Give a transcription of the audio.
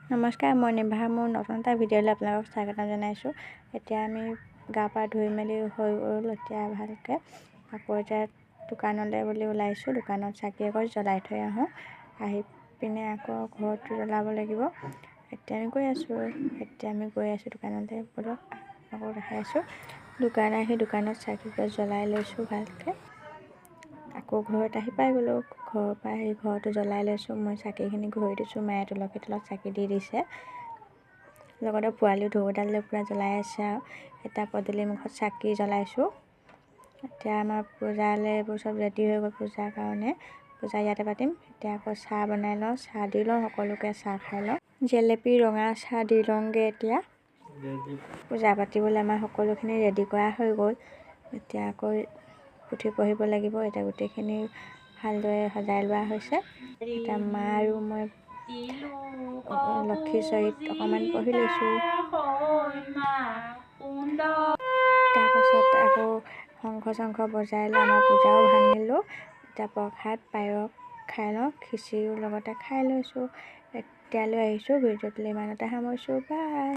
নমস্কাৰ, মই নিভা। মোৰ নতুন এটা ভিডিঅ'লৈ আপোনালোকক স্বাগতম জনাইছোঁ। এতিয়া আমি গা পা ধুই মেলি হৈ গ'ল। এতিয়া ভালকৈ আকৌ এতিয়া দোকানলৈ বুলি ওলাইছোঁ। দোকানত চাকি এগছ জ্বলাই থৈ আহোঁ। আহি পিনে আকৌ ঘৰটো জ্বলাব লাগিব। এতিয়া আমি গৈ আছোঁ দোকানলৈ। বলক আকৌ দেখাই আছোঁ। দোকান আহি দোকানত চাকি গছ জ্বলাই লৈছোঁ ভালকৈ। আকৌ ঘৰত আহি পাই গ'লোঁ। ঘৰৰ পৰা আহি ঘৰটো জ্বলাই লৈছোঁ। মই চাকিখিনি ঘূৰি দিছোঁ। মায়ে তুলসী তলত চাকি দি দিছে। লগতে পোৱালিও ধূপডাল লৈ পূৰা জ্বলাই আছে আৰু এটা পদূলি মুখত চাকি জ্বলাইছোঁ। এতিয়া আমাৰ পূজালৈ এইবোৰ চব ৰেডি হৈ গ'ল পূজাৰ কাৰণে। পূজা ইয়াতে পাতিম। এতিয়া আকৌ চাহ বনাই লওঁ, চাহ দি লওঁ, সকলোকে চাহ খাই লওঁ। জেলেপি ৰঙা চাহ দি লওঁগৈ। এতিয়া পূজা পাতিবলৈ আমাৰ সকলোখিনি ৰেডি কৰা হৈ গ'ল। এতিয়া আকৌ পুথি পঢ়িব লাগিব। এতিয়া গোটেইখিনি ভালদৰে সজাই লোৱা হৈছে। এতিয়া মা আৰু মই লক্ষীচৰিত অকণমান পঢ়ি লৈছোঁ। তাৰপাছত আকৌ শংখ চংখ বজাই লৈ আমাৰ পূজাও ভাঙিলোঁ। এতিয়া প্ৰসাদ পায়স খাই লওঁ, খিচিৰিও লগতে খাই লৈছোঁ। এতিয়ালৈ আহিছোঁ। ভিডিঅ'টো ইমানতে সামৰিছোঁ। বাই।